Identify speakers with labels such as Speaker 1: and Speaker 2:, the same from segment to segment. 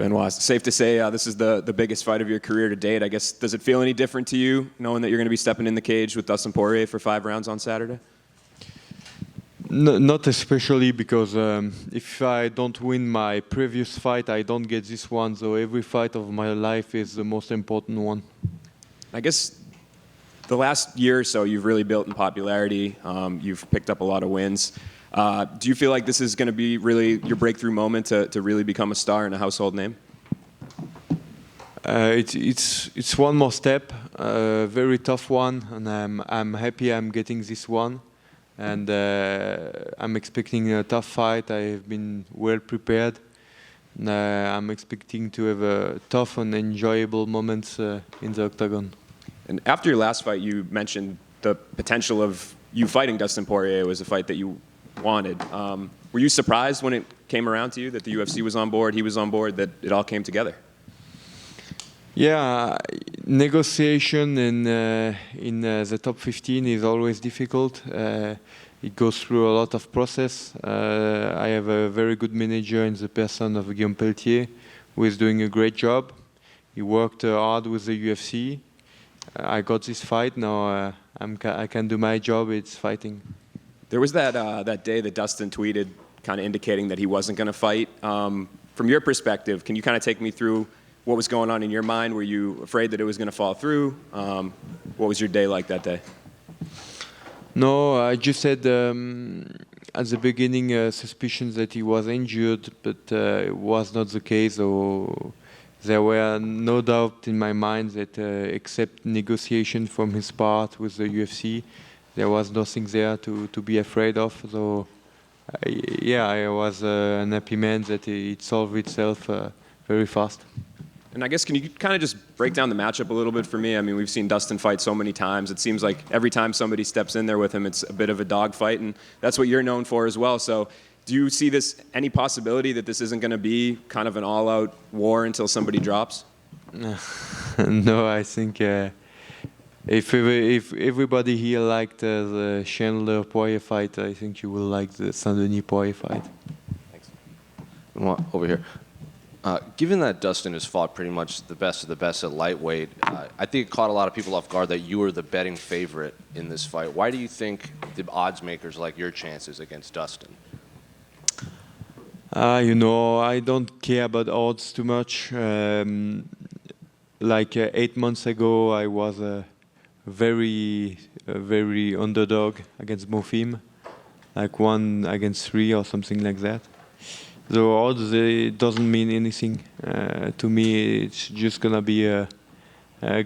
Speaker 1: Benoit, safe to say this is the biggest fight of your career to date. I guess, does it feel any different to you knowing that you're going to be stepping in the cage with Dustin Poirier for 5 rounds on Saturday?
Speaker 2: No, not especially, because if I don't win my previous fight, I don't get this one. So every fight of my life is the most important one.
Speaker 1: I guess the last year or so, you've really built in popularity. You've picked up a lot of wins. Do you feel like this is going to be really your breakthrough moment to really become a star and a household name?
Speaker 2: It's one more step, a very tough one, and I'm happy I'm getting this one. And I'm expecting a tough fight. I have been well prepared. I'm expecting to have a tough and enjoyable moments in the octagon.
Speaker 1: And after your last fight, you mentioned the potential of you fighting Dustin Poirier was a fight that you wanted. Were you surprised when it came around to you that the UFC was on board, he was on board, that it all came together?
Speaker 2: Yeah, negotiation in the top 15 is always difficult. It goes through a lot of process. I have a very good manager in the person of Guillaume Pelletier, who is doing a great job. He worked hard with the UFC. I got this fight, now I can do my job, it's fighting.
Speaker 1: There was that day that Dustin tweeted kind of indicating that he wasn't going to fight. From your perspective, can you kind of take me through what was going on in your mind? Were you afraid that it was going to fall through? What was your day like that day?
Speaker 2: No, I just said at the beginning suspicions that he was injured, but it was not the case. So there were no doubt in my mind that except negotiation from his part with the UFC, there was nothing there to be afraid of. So I was an happy man that it solved itself very fast.
Speaker 1: And I guess, can you kind of just break down the matchup a little bit for me? I mean, we've seen Dustin fight so many times. It seems like every time somebody steps in there with him, it's a bit of a dogfight, and that's what you're known for as well. So do you see this, any possibility that this isn't going to be kind of an all-out war until somebody drops?
Speaker 2: No, I think if everybody here liked the Chandler-Poirier fight, I think you will like the Saint Denis-Poirier fight.
Speaker 3: Thanks. Over here. Given that Dustin has fought pretty much the best of the best at lightweight, I think it caught a lot of people off guard that you were the betting favorite in this fight. Why do you think the odds makers like your chances against Dustin?
Speaker 2: I don't care about odds too much. 8 months ago, I was a very underdog against Mofim, like 1 against 3 or something like that. So odds, it doesn't mean anything. To me, it's just gonna be a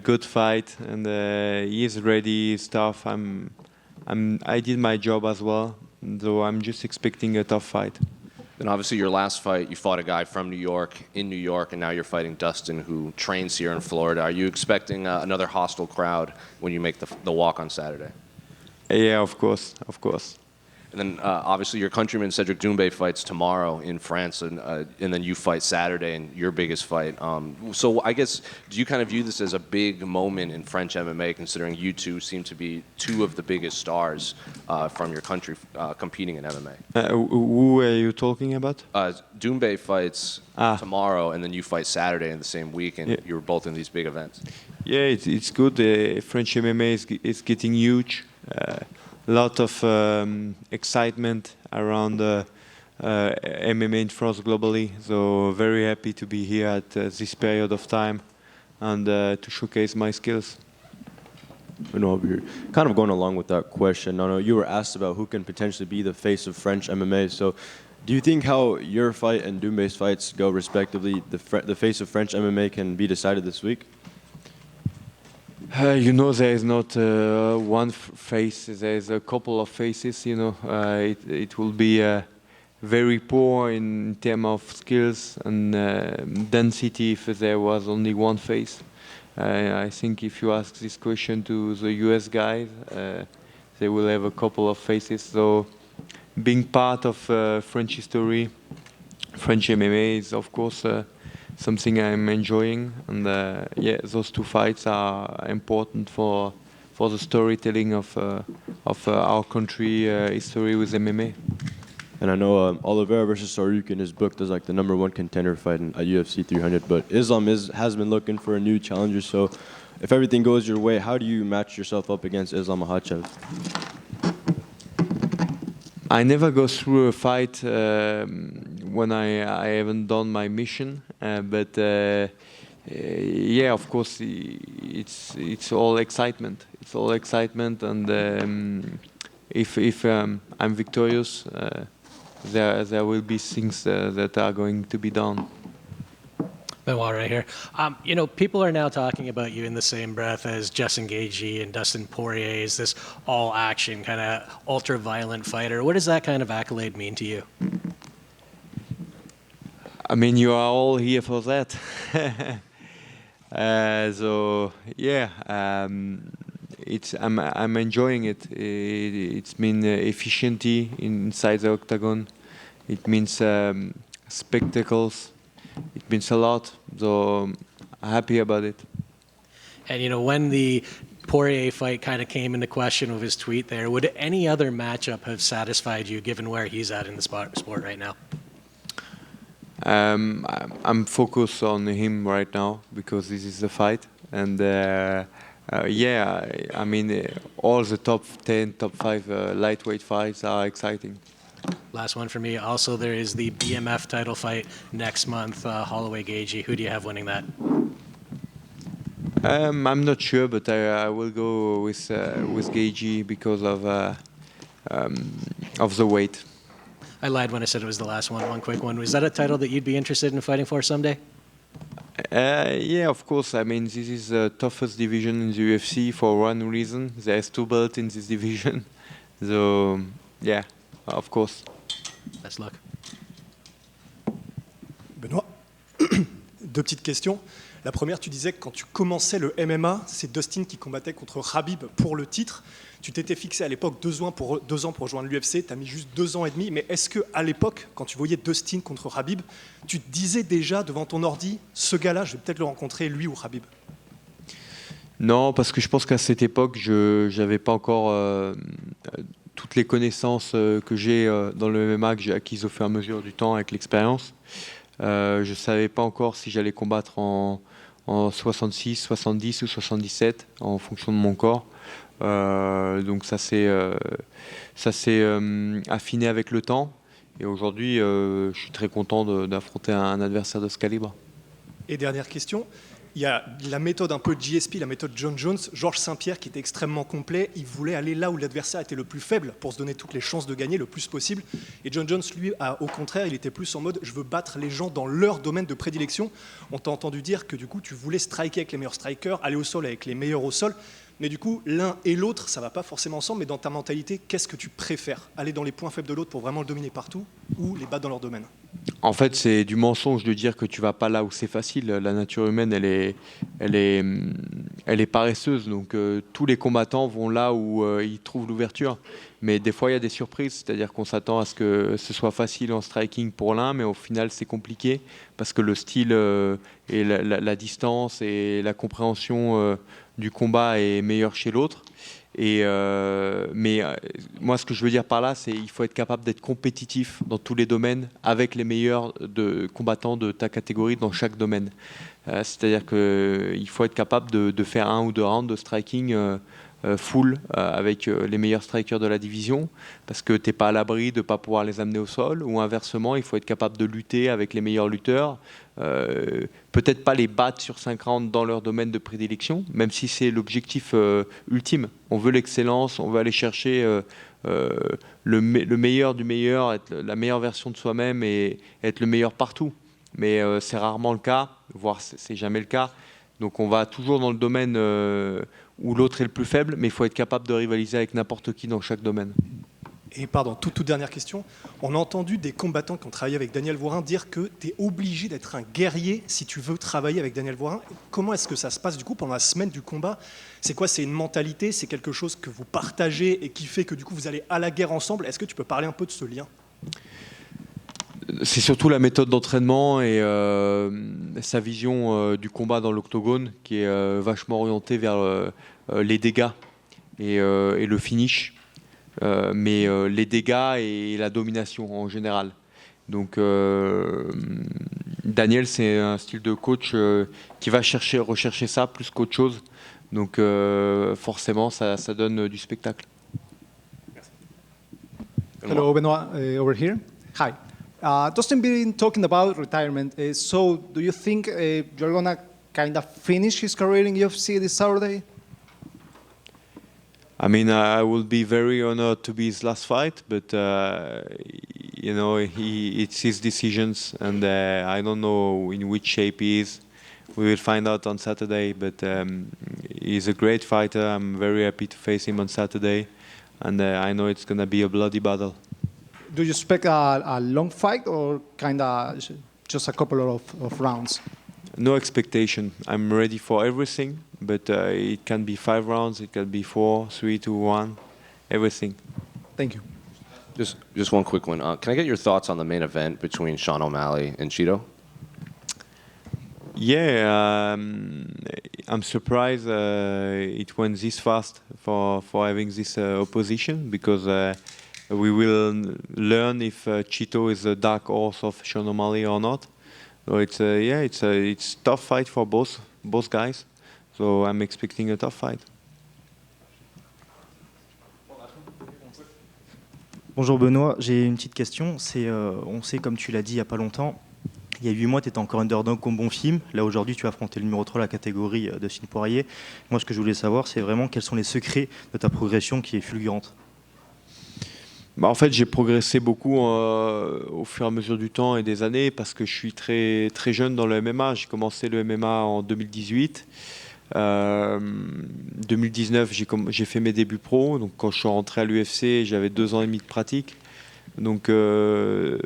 Speaker 2: good fight, and he is ready, he's tough. I did my job as well, so I'm just expecting a tough fight.
Speaker 3: Then obviously your last fight, you fought a guy from New York, in New York, and now you're fighting Dustin, who trains here in Florida. Are you expecting another hostile crowd when you make the walk on Saturday?
Speaker 2: Yeah, of course.
Speaker 3: And then obviously your countryman Cedric Doumbé fights tomorrow in France, and then you fight Saturday in your biggest fight. So I guess, do you kind of view this as a big moment in French MMA, considering you two seem to be 2 of the biggest stars from your country competing in MMA?
Speaker 2: Who are you talking about?
Speaker 3: Doumbé fights tomorrow, and then you fight Saturday in the same week, and you're both in these big events. Yeah,
Speaker 2: it's good. French MMA is getting huge. Lot of excitement around MMA in France globally. So very happy to be here at this period of time and to showcase my skills.
Speaker 4: Benoit, you're kind of going along with that question. You were asked about who can potentially be the face of French MMA. So do you think how your fight and Doumbé's fights go respectively, the face of French MMA can be decided this week?
Speaker 2: There is not one face. There is a couple of faces. It will be very poor in terms of skills and density if there was only one face. I think if you ask this question to the US guys, they will have a couple of faces. So being part of French history, French MMA is of course something I'm enjoying, and those 2 fights are important for the storytelling of our country history with MMA.
Speaker 4: And I know Oliveira versus Saryukin is booked as like the #1 contender fight at UFC 300, but Islam has been looking for a new challenger. So if everything goes your way, how do you match yourself up against Islam Makhachev?
Speaker 2: I never go through a fight when I haven't done my mission, but yeah, of course, it's all excitement. It's all excitement, and if I'm victorious, there will be things that are going to be done.
Speaker 5: Benoit right here. You know, people are now talking about you in the same breath as Justin Gaethje and Dustin Poirier as this all-action kind of ultra-violent fighter. What does that kind of accolade mean to you?
Speaker 2: I mean, you are all here for that. So yeah, I'm enjoying it. It's mean efficiency inside the octagon. It means spectacles. It means a lot. So I'm happy about it.
Speaker 5: And you know, when the Poirier fight kind of came into question with his tweet there, would any other matchup have satisfied you given where he's at in the sport right now?
Speaker 2: I'm focused on him right now because this is the fight, and yeah, I mean all the top 10, top 5 lightweight fights are exciting.
Speaker 5: Last one for me. Also, there is the BMF title fight next month, Holloway Gaethje. Who do you have winning that?
Speaker 2: I'm not sure, but I will go with Gaethje because of the weight.
Speaker 5: I lied when I said it was the last one. One quick one. Was that a title that you'd be interested in fighting for someday?
Speaker 2: Yeah, of course. I mean, this is the toughest division in the UFC for one reason. There's 2 belts in this division. So, yeah, of course.
Speaker 5: Best luck.
Speaker 6: Benoît, 2 petites questions. La première, tu disais que quand tu commençais le MMA, c'est Dustin qui combattait contre Khabib pour le titre. Tu t'étais fixé à l'époque 2 ans pour rejoindre l'UFC, tu as mis juste 2 ans et demi. Mais est-ce qu'à l'époque, quand tu voyais Dustin contre Khabib, tu te disais déjà devant ton ordi, ce gars-là, je vais peut-être le rencontrer, lui ou Khabib?
Speaker 2: Non, parce que je pense qu'à cette époque, je n'avais pas encore toutes les connaissances que j'ai dans le MMA, que j'ai acquises au fur et à mesure du temps avec l'expérience. Je ne savais pas encore si j'allais combattre en 66, 70 ou 77 en fonction de mon corps. Donc ça s'est affiné avec le temps. Et aujourd'hui, je suis très content d'affronter un adversaire de ce calibre.
Speaker 6: Et dernière question, il y a la méthode un peu GSP, la méthode John Jones, Georges Saint-Pierre qui était extrêmement complet. Il voulait aller là où l'adversaire était le plus faible pour se donner toutes les chances de gagner le plus possible. Et John Jones, lui, au contraire, il était plus en mode je veux battre les gens dans leur domaine de prédilection. On t'a entendu dire que du coup, tu voulais striker avec les meilleurs strikers, aller au sol avec les meilleurs au sol. Mais du coup, l'un et l'autre, ça ne va pas forcément ensemble. Mais dans ta mentalité, qu'est-ce que tu préfères? Aller dans les points faibles de l'autre pour vraiment le dominer partout ou les battre dans leur domaine?
Speaker 2: En fait, c'est du mensonge de dire que tu vas pas là où c'est facile. La nature humaine, elle est paresseuse. Donc, tous les combattants vont là où ils trouvent l'ouverture. Mais des fois, il y a des surprises. C'est-à-dire qu'on s'attend à ce que ce soit facile en striking pour l'un, mais au final, c'est compliqué parce que le style et la distance et la compréhension du combat est meilleure chez l'autre. Mais moi, ce que je veux dire par là, c'est qu'il faut être capable d'être compétitif dans tous les domaines avec les meilleurs combattants de ta catégorie dans chaque domaine. C'est-à-dire qu'il faut être capable de faire 1 ou 2 rounds de striking full avec les meilleurs strikers de la division parce que tu n'es pas à l'abri de ne pas pouvoir les amener au sol, ou inversement, il faut être capable de lutter avec les meilleurs lutteurs. Peut-être pas les battre sur 5 rounds dans leur domaine de prédilection, même si c'est l'objectif ultime. On veut l'excellence, on veut aller chercher le meilleur du meilleur, être la meilleure version de soi-même et être le meilleur partout. Mais c'est rarement le cas, voire c'est jamais le cas. Donc on va toujours dans le domaine où l'autre est le plus faible, mais il faut être capable de rivaliser avec n'importe qui dans chaque domaine.
Speaker 6: Et pardon, toute dernière question. On a entendu des combattants qui ont travaillé avec Daniel Voirin dire que tu es obligé d'être un guerrier si tu veux travailler avec Daniel Voirin. Comment est-ce que ça se passe du coup pendant la semaine du combat? C'est quoi? C'est une mentalité? C'est quelque chose que vous partagez et qui fait que du coup vous allez à la guerre ensemble? Est-ce que tu peux parler un peu de ce lien?
Speaker 2: C'est surtout la méthode d'entraînement et sa vision du combat dans l'octogone qui est vachement orientée vers les dégâts et le finish. mais les dégâts et la domination en général. Donc Daniel, c'est un style de coach qui va rechercher ça plus qu'autre chose. Donc forcément, ça donne du spectacle.
Speaker 7: Hello, Benoit, over here. Hi. Dustin been talking about retirement. So, do you think you're gonna kind of finish his career in UFC this Saturday?
Speaker 2: I mean, I will be very honored to be his last fight, but you know, it's his decisions, and I don't know in which shape he is. We will find out on Saturday, but he's a great fighter. I'm very happy to face him on Saturday, and I know it's going to be a bloody battle.
Speaker 7: Do you expect a long fight or kind of just a couple of rounds?
Speaker 2: No expectation. I'm ready for everything, but it can be 5 rounds, it can be 4, 3, 2, 1, everything.
Speaker 7: Thank you.
Speaker 3: Just one quick one. Can I get your thoughts on the main event between Sean O'Malley and Cheeto?
Speaker 2: Yeah, I'm surprised it went this fast for having this opposition, because we will learn if Cheeto is a dark horse of Sean O'Malley or not. So it's a tough fight for both guys. So I'm expecting a tough fight.
Speaker 8: Bonjour Benoît, j'ai une petite question. On sait, comme tu l'as dit il n'y a pas longtemps, il y a 8 mois, tu étais encore underdog comme bon film. Là, aujourd'hui, tu as affronté le numéro 3 de la catégorie, Dustin Poirier. Moi, ce que je voulais savoir, c'est vraiment quels sont les secrets de ta progression qui est fulgurante.
Speaker 2: Bah, en fait, j'ai progressé beaucoup au fur et à mesure du temps et des années, parce que je suis très, très jeune dans le MMA. J'ai commencé le MMA en 2018. 2019, j'ai fait mes débuts pro. Donc, quand je suis rentré à l'UFC, j'avais 2 ans et demi de pratique. Donc,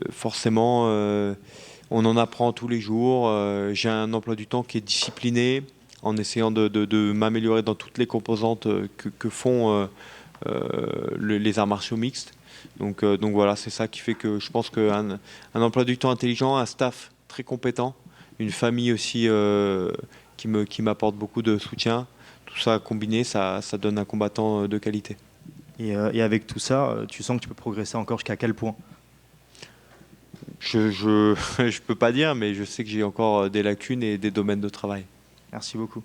Speaker 2: forcément, on en apprend tous les jours. J'ai un emploi du temps qui est discipliné, en essayant de m'améliorer dans toutes les composantes que font les arts martiaux mixtes. Donc voilà, c'est ça qui fait que je pense qu'un emploi du temps intelligent, un staff très compétent, une famille aussi qui m'apporte beaucoup de soutien, tout ça combiné, ça donne un combattant de qualité.
Speaker 8: Et avec tout ça, tu sens que tu peux progresser encore jusqu'à quel point?
Speaker 2: Je peux pas dire, mais je sais que j'ai encore des lacunes et des domaines de travail.
Speaker 8: Merci beaucoup.